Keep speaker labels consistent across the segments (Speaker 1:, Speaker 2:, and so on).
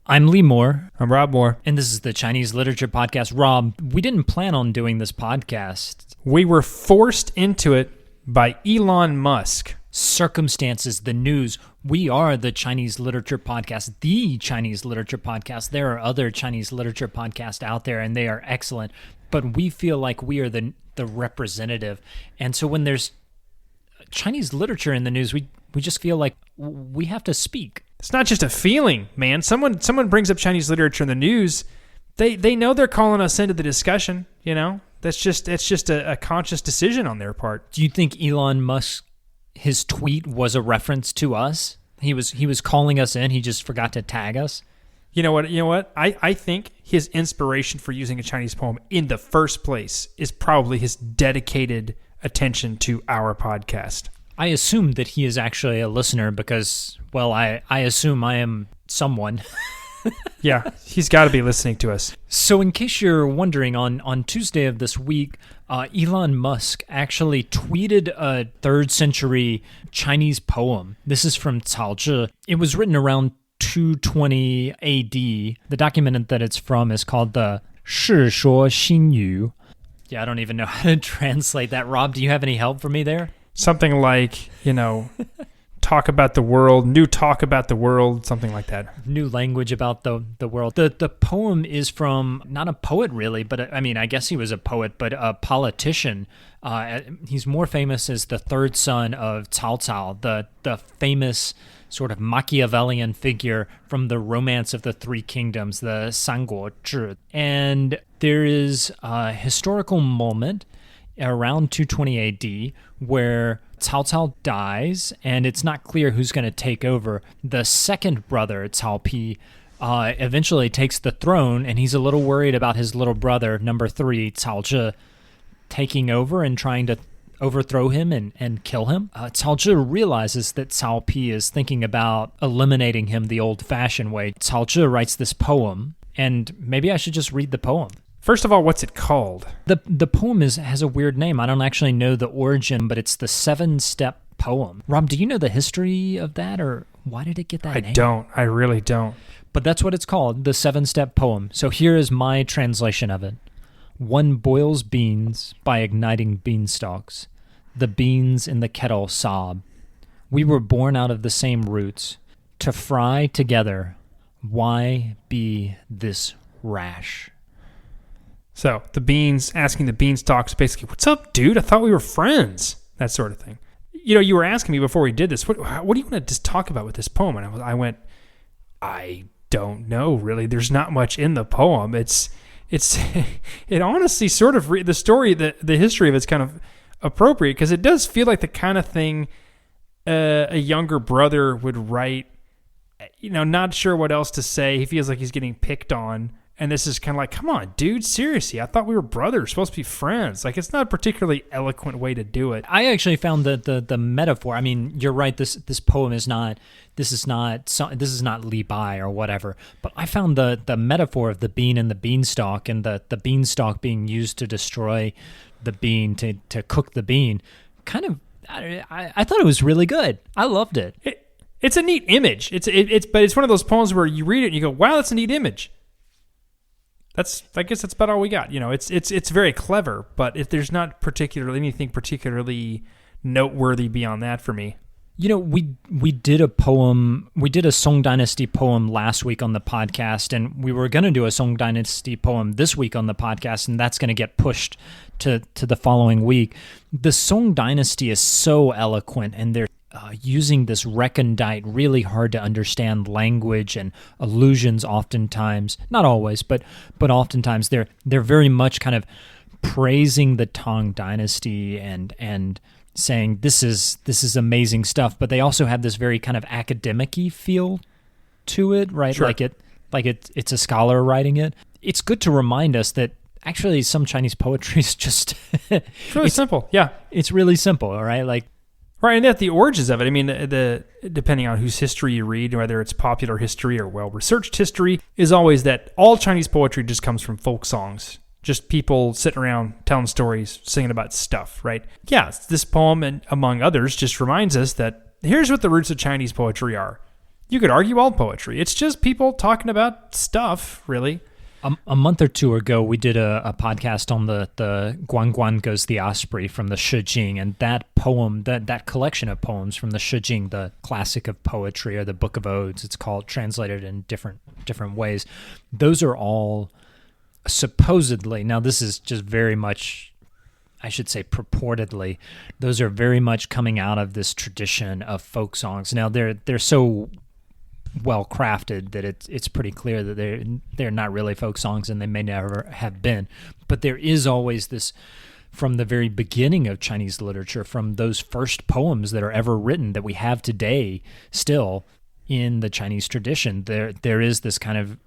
Speaker 1: I'm Lee Moore.
Speaker 2: I'm Rob Moore.
Speaker 1: And this is the Chinese Literature Podcast. Rob, we didn't plan on doing this podcast.
Speaker 2: We were forced into it by Elon Musk.
Speaker 1: Circumstances, the news. We are the Chinese Literature Podcast, the Chinese Literature Podcast. There are other Chinese literature podcasts out there, and they are excellent. But we feel like we are the representative. And so when there's Chinese literature in the news, we just feel like we have to speak.
Speaker 2: It's not just a feeling, man. Someone brings up Chinese literature in the news. They know they're calling us into the discussion. You know, it's just a conscious decision on their part.
Speaker 1: Do you think Elon Musk, his tweet was a reference to us? He was calling us in. He just forgot to tag us.
Speaker 2: You know what? I think his inspiration for using a Chinese poem in the first place is probably his dedicated attention to our podcast.
Speaker 1: I assume that he is actually a listener because, well, I assume I am someone.
Speaker 2: Yeah, he's got to be listening to us.
Speaker 1: So in case you're wondering, on Tuesday of this week, Elon Musk actually tweeted a 3rd century Chinese poem. This is from Cao Zhi. It was written around 220 AD. The document that it's from is called the 世说新语. Yeah, I don't even know how to translate that. Rob, do you have any help for me there?
Speaker 2: Something like, talk about the world, new talk about the world, something like that.
Speaker 1: New language about the world. The poem is from, not a poet really, but I guess he was a poet, but a politician. He's more famous as the 3rd son of Cao Cao, the famous sort of Machiavellian figure from the Romance of the Three Kingdoms, the 三国志. And there is a historical moment around 220 AD where Cao Cao dies, and it's not clear who's going to take over. The second brother, Cao Pi, eventually takes the throne, and he's a little worried about his little brother, number 3, Cao Zhi, taking over and trying to overthrow him and kill him. Cao Zhi realizes that Cao Pi is thinking about eliminating him the old-fashioned way. Cao Zhi writes this poem, and maybe I should just read the poem.
Speaker 2: First of all, what's it called?
Speaker 1: The poem has a weird name. I don't actually know the origin, but it's the 7-step poem. Rob, do you know the history of that, or why did it get that name?
Speaker 2: I don't. I really don't.
Speaker 1: But that's what it's called, the 7-step poem. So here is my translation of it. One boils beans by igniting beanstalks. The beans in the kettle sob. We were born out of the same roots. To fry together, why be this rash?
Speaker 2: So the beans, asking the beanstalks, basically, what's up, dude? I thought we were friends. That sort of thing. You were asking me before we did this, what do you want to just talk about with this poem? And I went, I don't know, really. There's not much in the poem. It honestly sort of, the story, the history of it's kind of appropriate because it does feel like the kind of thing a younger brother would write, not sure what else to say. He feels like he's getting picked on. And this is kind of like, come on, dude, seriously, I thought we were brothers, supposed to be friends. Like, it's not a particularly eloquent way to do it.
Speaker 1: I actually found the metaphor. I mean, you're right. This poem is not. This is not Li Bai or whatever. But I found the metaphor of the bean and the beanstalk, and the beanstalk being used to destroy the bean, to cook the bean. Kind of, I thought it was really good. I loved it.
Speaker 2: It's a neat image. But it's one of those poems where you read it and you go, wow, that's a neat image. I guess that's about all we got. It's very clever, but if there's not anything particularly noteworthy beyond that for me.
Speaker 1: We did a poem, we did a Song Dynasty poem last week on the podcast, and we were going to do a Song Dynasty poem this week on the podcast, and that's going to get pushed to the following week. The Song Dynasty is so eloquent, and they're using this recondite, really hard to understand language and allusions oftentimes, not always, but oftentimes they're very much kind of praising the Tang Dynasty and saying this is amazing stuff, but they also have this very kind of academic-y feel to it, right?
Speaker 2: Sure.
Speaker 1: It's a scholar writing it. It's good to remind us that actually some Chinese poetry is just
Speaker 2: it's really simple. Yeah,
Speaker 1: it's really simple. All right,
Speaker 2: right, and at the origins of it, I mean, depending on whose history you read, whether it's popular history or well-researched history, is always that all Chinese poetry just comes from folk songs. Just people sitting around telling stories, singing about stuff, right? Yeah, this poem, and among others, just reminds us that here's what the roots of Chinese poetry are. You could argue all poetry. It's just people talking about stuff, really.
Speaker 1: A month or two ago, we did a podcast on the Guan Guan Goes the Osprey from the Shijing, and that poem, that collection of poems from the Shijing, the classic of poetry, or the Book of Odes, it's called, translated in different ways. Those are all supposedly, now this is just very much, I should say purportedly, those are very much coming out of this tradition of folk songs. Now they're so well crafted that it's pretty clear that they're not really folk songs, and they may never have been. But there is always this, from the very beginning of Chinese literature, from those first poems that are ever written that we have today still in the Chinese tradition, there is this kind of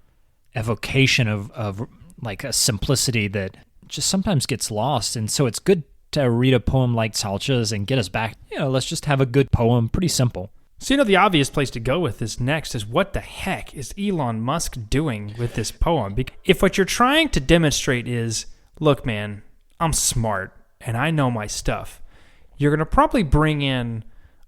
Speaker 1: evocation of like a simplicity that just sometimes gets lost. And so it's good to read a poem like Cao Zhi's and get us back, let's just have a good poem, pretty simple.
Speaker 2: So, the obvious place to go with this next is, what the heck is Elon Musk doing with this poem? If what you're trying to demonstrate is, look, man, I'm smart and I know my stuff, you're going to probably bring in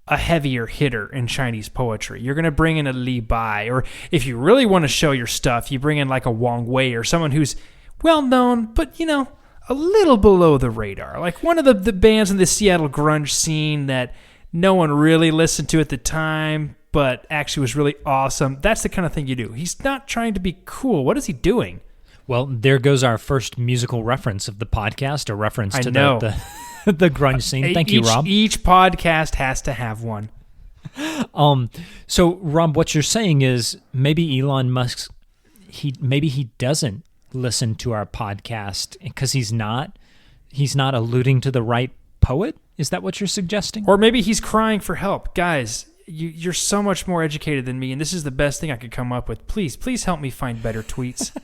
Speaker 2: a heavier hitter in Chinese poetry. You're going to bring in a Li Bai, or if you really want to show your stuff, you bring in like a Wang Wei, or someone who's well-known, but, a little below the radar. Like one of the bands in the Seattle grunge scene that no one really listened to at the time, but actually was really awesome. That's the kind of thing you do. He's not trying to be cool. What is he doing?
Speaker 1: Well, there goes our first musical reference of the podcast, a reference to the grunge scene. Thank you, Rob.
Speaker 2: Each podcast has to have one.
Speaker 1: So, Rob, what you're saying is maybe Elon Musk, maybe he doesn't listen to our podcast because he's not alluding to the right poet? Is that what you're suggesting?
Speaker 2: Or maybe he's crying for help. Guys, you're so much more educated than me, and this is the best thing I could come up with. Please help me find better tweets.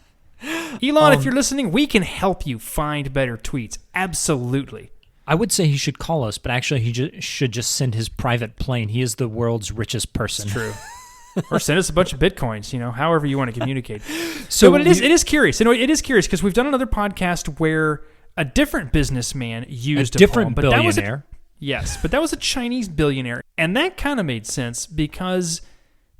Speaker 2: Elon, if you're listening, we can help you find better tweets. Absolutely.
Speaker 1: I would say he should call us, but actually he should just send his private plane. He is the world's richest person.
Speaker 2: It's true. Or send us a bunch of Bitcoins, however you want to communicate. But it is curious. It is curious because we've done another podcast where a different businessman used a
Speaker 1: different
Speaker 2: poem,
Speaker 1: billionaire.
Speaker 2: But that was a Chinese billionaire, and that kind of made sense because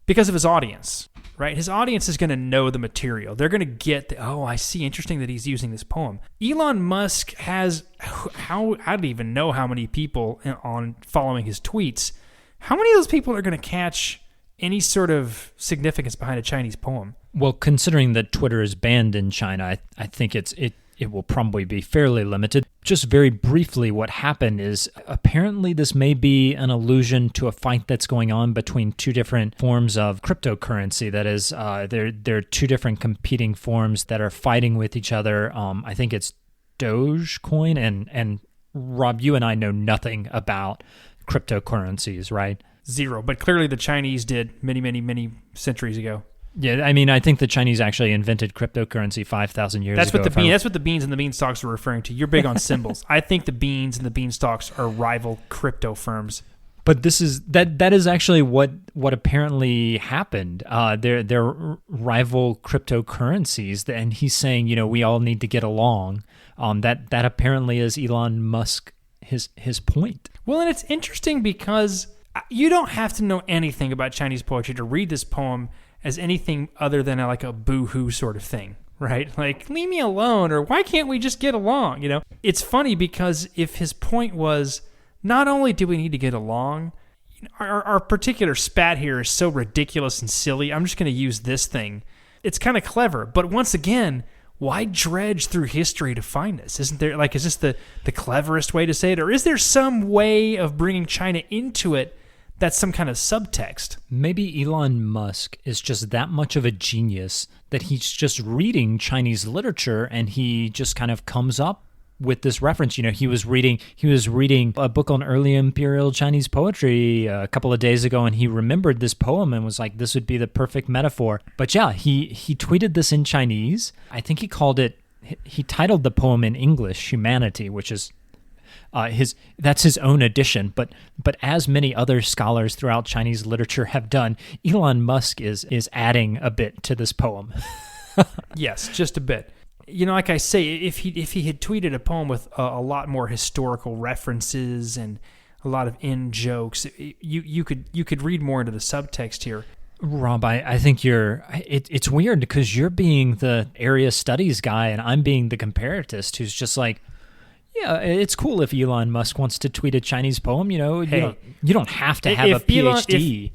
Speaker 2: of his audience, right? His audience is going to know the material. They're going to get I see, interesting that he's using this poem. Elon Musk has, I don't even know how many people on following his tweets. How many of those people are going to catch any sort of significance behind a Chinese poem?
Speaker 1: Well, considering that Twitter is banned in China, I think it will probably be fairly limited. Just very briefly, what happened is apparently this may be an allusion to a fight that's going on between two different forms of cryptocurrency. That is, there are two different competing forms that are fighting with each other. I think it's Dogecoin, and Rob, you and I know nothing about cryptocurrencies, right?
Speaker 2: Zero, but clearly the Chinese did many, many, many centuries ago.
Speaker 1: Yeah, I mean, I think the Chinese actually invented cryptocurrency 5,000 years ago.
Speaker 2: That's what the beans and the beanstalks are referring to. You're big on symbols. I think the beans and the beanstalks are rival crypto firms.
Speaker 1: But that is actually what apparently happened. They're rival cryptocurrencies, and he's saying, we all need to get along. That apparently is Elon Musk his point.
Speaker 2: Well, and it's interesting because you don't have to know anything about Chinese poetry to read this poem as anything other than like a boo-hoo sort of thing, right? Like, leave me alone, or why can't we just get along, It's funny because if his point was, not only do we need to get along, our particular spat here is so ridiculous and silly, I'm just going to use this thing. It's kind of clever, but once again, why dredge through history to find this? Isn't there, is this the cleverest way to say it? Or is there some way of bringing China into it that's some kind of subtext?
Speaker 1: Maybe Elon Musk is just that much of a genius that he's just reading Chinese literature and he just kind of comes up with this reference. He was reading a book on early imperial Chinese poetry a couple of days ago, and he remembered this poem and was like, this would be the perfect metaphor. But yeah, he tweeted this in Chinese. I think he titled the poem in English, Humanity, which is that's his own edition, but as many other scholars throughout Chinese literature have done, Elon Musk is adding a bit to this poem.
Speaker 2: Yes, just a bit. Like I say, if he had tweeted a poem with a lot more historical references and a lot of in jokes, you could read more into the subtext here.
Speaker 1: Rob, I think it's weird because you're being the area studies guy and I'm being the comparatist who's just like, yeah, it's cool if Elon Musk wants to tweet a Chinese poem. You don't have to have a PhD.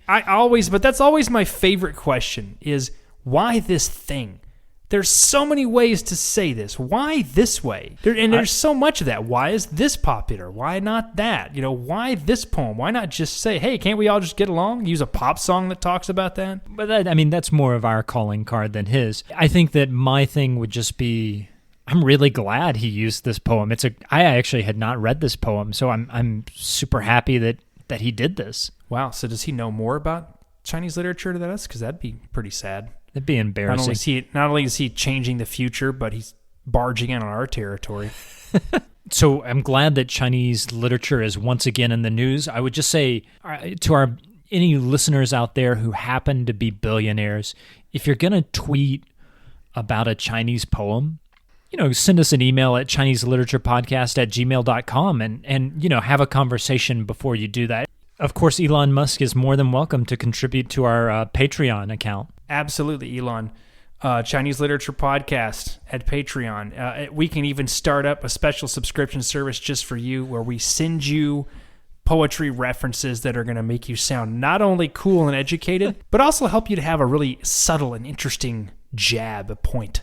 Speaker 2: But that's always my favorite question is why this thing? There's so many ways to say this. Why this way? There's so much of that. Why is this popular? Why not that? Why this poem? Why not just say, hey, can't we all just get along? Use a pop song that talks about that?
Speaker 1: But that's more of our calling card than his. I think that my thing would just be, I'm really glad he used this poem. I actually had not read this poem, so I'm super happy that he did this.
Speaker 2: Wow. So does he know more about Chinese literature than us? Because that'd be pretty sad.
Speaker 1: That'd be embarrassing.
Speaker 2: Not only is he changing the future, but he's barging in on our territory.
Speaker 1: So I'm glad that Chinese literature is once again in the news. I would just say to any listeners out there who happen to be billionaires, if you're going to tweet about a Chinese poem, send us an email at ChineseLiteraturePodcast@gmail.com and have a conversation before you do that. Of course, Elon Musk is more than welcome to contribute to our Patreon account.
Speaker 2: Absolutely, Elon. Chinese Literature Podcast at Patreon. We can even start up a special subscription service just for you where we send you poetry references that are going to make you sound not only cool and educated, but also help you to have a really subtle and interesting a point.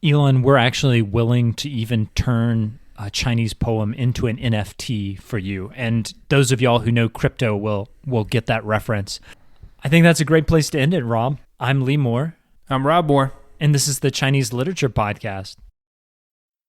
Speaker 1: Elon, we're actually willing to even turn a Chinese poem into an NFT for you. And those of y'all who know crypto will get that reference. I think that's a great place to end it, Rob. I'm Lee Moore.
Speaker 2: I'm Rob Moore.
Speaker 1: And this is the Chinese Literature Podcast.